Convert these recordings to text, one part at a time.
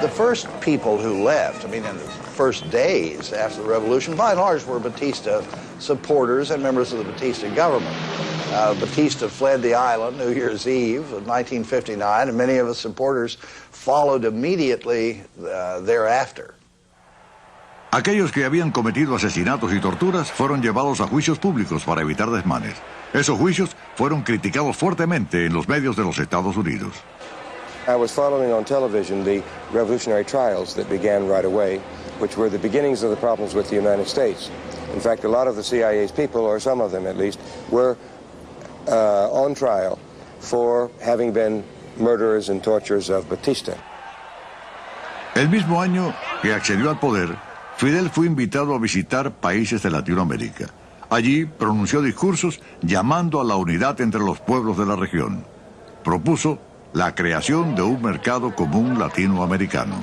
The first people who left, I mean, in the first days after the revolution, by and large were Batista supporters and members of the Batista government. Batista fled the island New Year's Eve of 1959, and many of his supporters followed immediately thereafter. Aquellos que habían cometido asesinatos y torturas fueron llevados a juicios públicos para evitar desmanes. Esos juicios fueron criticados fuertemente en los medios de los Estados Unidos. I was following on television the revolutionary trials that began right away, which were the beginnings of the problems with the United States. In fact, a lot of the CIA's people, or some of them at least, were on trial for having been murderers and torturers of Batista. El mismo año que accedió al poder, Fidel fue invitado a visitar países de Latinoamérica. Allí pronunció discursos llamando a la unidad entre los pueblos de la región. Propuso la creación de un mercado común latinoamericano.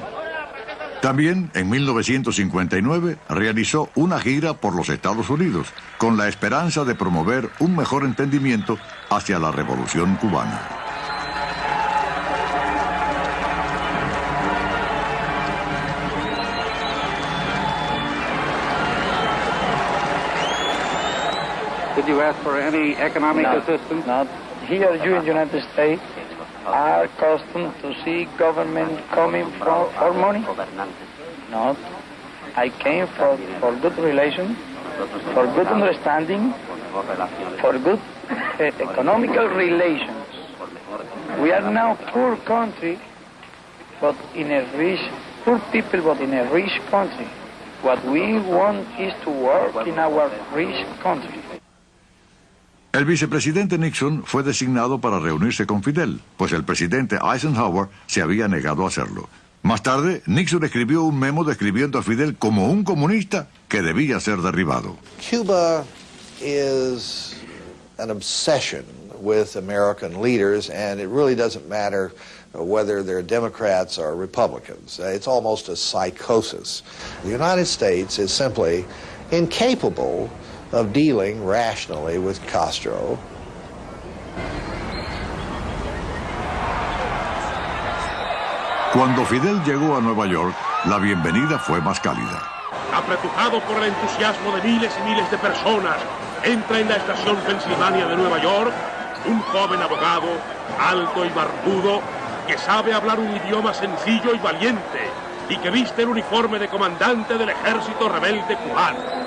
También, en 1959, realizó una gira por los Estados Unidos, con la esperanza de promover un mejor entendimiento hacia la Revolución cubana. Did you ask for any economic assistance? Not here. You in the United States are accustomed to see government coming for money. Not. I came for good relations, for good understanding, for good economical relations. We are now poor country, but in a rich, poor people, but in a rich country. What we want is to work in our rich country. El vicepresidente Nixon fue designado para reunirse con Fidel, pues el presidente Eisenhower se había negado a hacerlo. Más tarde, Nixon escribió un memo describiendo a Fidel como un comunista que debía ser derribado. Cuba is an obsession with American leaders, and it really doesn't matter whether they're Democrats or Republicans. It's almost a psychosis. The United States is simply incapable of dealing rationally with Castro. Cuando Fidel llegó a Nueva York, la bienvenida fue más cálida. Apretujado por el entusiasmo de miles y miles de personas, entra en la estación Pensilvania de Nueva York un joven abogado, alto y barbudo, que sabe hablar un idioma sencillo y valiente y que viste el uniforme de comandante del ejército rebelde cubano.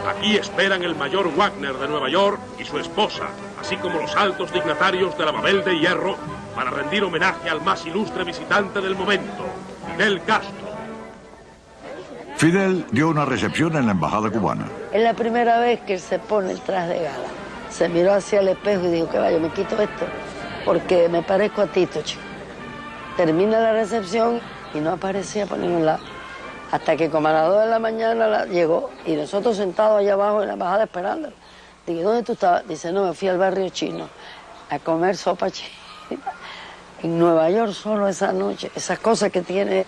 Aquí esperan el mayor Wagner de Nueva York y su esposa, así como los altos dignatarios de la Babel de Hierro, para rendir homenaje al más ilustre visitante del momento, Fidel Castro. Fidel dio una recepción en la embajada cubana. Es la primera vez que él se pone el traje de gala. Se miró hacia el espejo y dijo, que vaya, me quito esto, porque me parezco a Tito, chico. Termina la recepción y no aparecía por ningún lado. Hasta que como a las 2 de la mañana llegó y nosotros sentados allá abajo en la embajada esperándolo. Digo, ¿dónde tú estabas? Dice, no, me fui al barrio chino a comer sopa china. En Nueva York solo esa noche, esas cosas que tiene.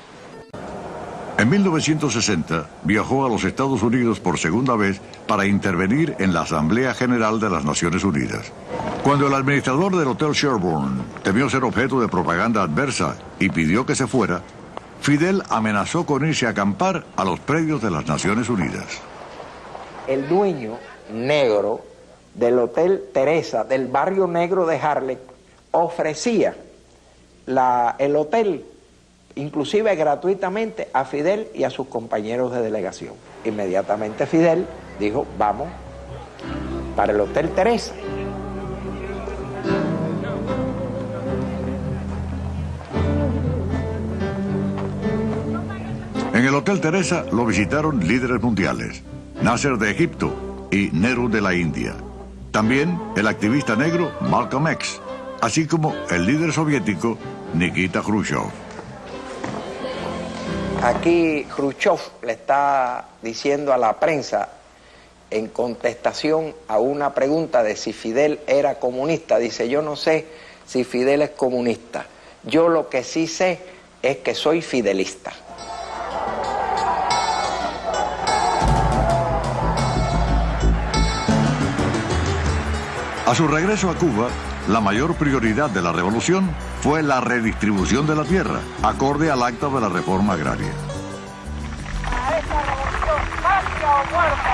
En 1960 viajó a los Estados Unidos por segunda vez para intervenir en la Asamblea General de las Naciones Unidas. Cuando el administrador del Hotel Sherbourne temió ser objeto de propaganda adversa y pidió que se fuera, Fidel amenazó con irse a acampar a los predios de las Naciones Unidas. El dueño negro del Hotel Teresa, del barrio negro de Harlem, ofrecía el hotel, inclusive gratuitamente, a Fidel y a sus compañeros de delegación. Inmediatamente Fidel dijo, vamos para el Hotel Teresa. En el Hotel Teresa lo visitaron líderes mundiales, Nasser de Egipto y Nehru de la India. También el activista negro Malcolm X, así como el líder soviético Nikita Khrushchev. Aquí Khrushchev le está diciendo a la prensa, en contestación a una pregunta de si Fidel era comunista, dice, yo no sé si Fidel es comunista, yo lo que sí sé es que soy fidelista. A su regreso a Cuba, la mayor prioridad de la revolución fue la redistribución de la tierra, acorde al acta de la reforma agraria. A esta revolución, patria o muerte.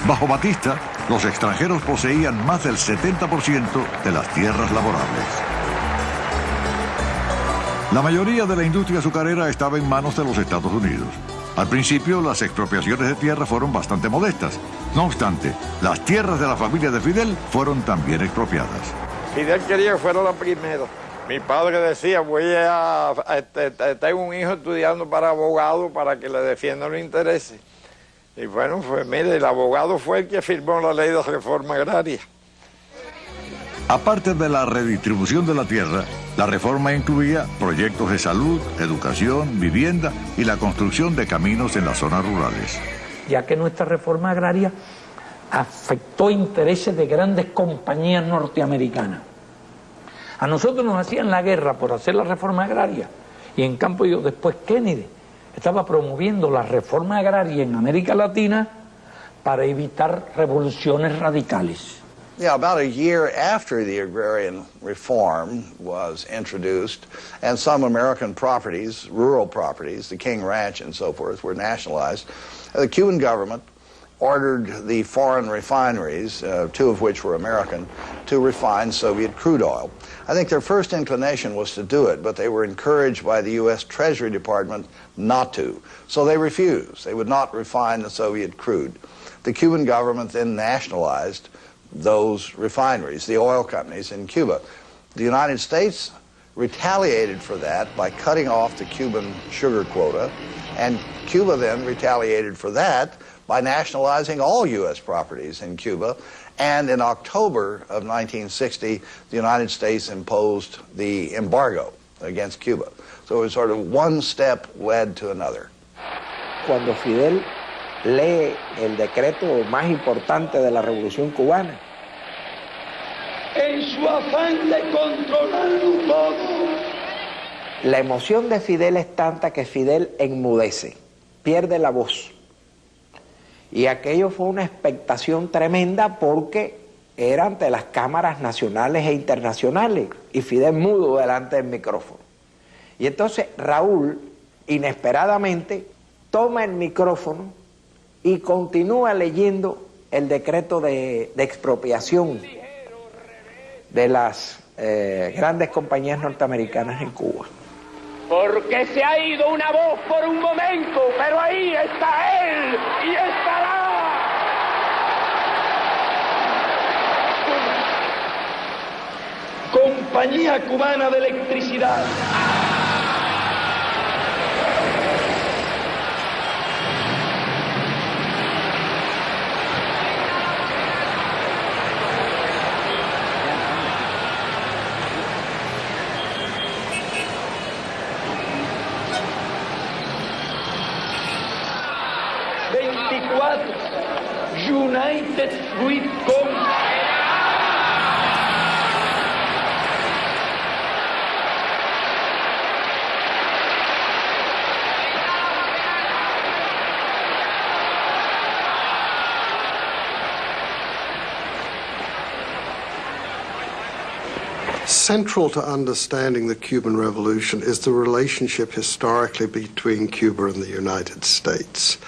Bajo Batista, los extranjeros poseían más del 70% de las tierras laborables. La mayoría de la industria azucarera estaba en manos de los Estados Unidos. Al principio, las expropiaciones de tierra fueron bastante modestas. No obstante, las tierras de la familia de Fidel fueron también expropiadas. Fidel quería que fuera la primera. Mi padre decía, tengo un hijo estudiando para abogado para que le defienda los intereses. Y bueno, pues mire, el abogado fue el que firmó la ley de reforma agraria. Aparte de la redistribución de la tierra, la reforma incluía proyectos de salud, educación, vivienda y la construcción de caminos en las zonas rurales. Ya que nuestra reforma agraria afectó intereses de grandes compañías norteamericanas. A nosotros nos hacían la guerra por hacer la reforma agraria y en cambio después Kennedy estaba promoviendo la reforma agraria en América Latina para evitar revoluciones radicales. Yeah, about a year after the agrarian reform was introduced, and some American properties, rural properties, the King Ranch and so forth, were nationalized, the Cuban government ordered the foreign refineries, two of which were American, to refine Soviet crude oil. I think their first inclination was to do it, but they were encouraged by the U.S. Treasury Department not to. So they refused. They would not refine the Soviet crude. The Cuban government then nationalized those refineries, the oil companies in Cuba. The United States retaliated for that by cutting off the Cuban sugar quota, and Cuba then retaliated for that by nationalizing all U.S. properties in Cuba. And in October of 1960, the United States imposed the embargo against Cuba. So it was sort of one step led to another. Cuando Fidel lee el decreto más importante de la Revolución Cubana, en su afán de controlarlo todo, la emoción de Fidel es tanta que Fidel enmudece, pierde la voz. Y aquello fue una expectación tremenda porque era ante las cámaras nacionales e internacionales y Fidel mudo delante del micrófono. Y entonces Raúl, inesperadamente, toma el micrófono y continúa leyendo el decreto de expropiación de las grandes compañías norteamericanas en Cuba. porque se ha ido una voz por un momento, pero ahí está él y estará. Compañía Cubana de Electricidad. United Fruit Company. Central to understanding the Cuban Revolution is the relationship historically between Cuba and the United States.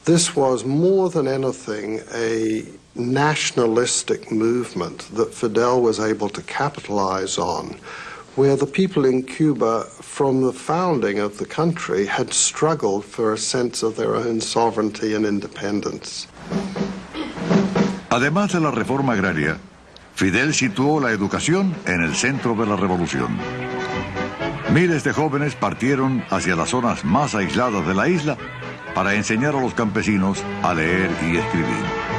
This was more than anything a nationalistic movement that Fidel was able to capitalize on, where the people in Cuba from the founding of the country had struggled for a sense of their own sovereignty and independence. Además de la reforma agraria, Fidel situó la educación en el centro de la revolución. Miles de jóvenes partieron hacia las zonas más aisladas de la isla para enseñar a los campesinos a leer y escribir.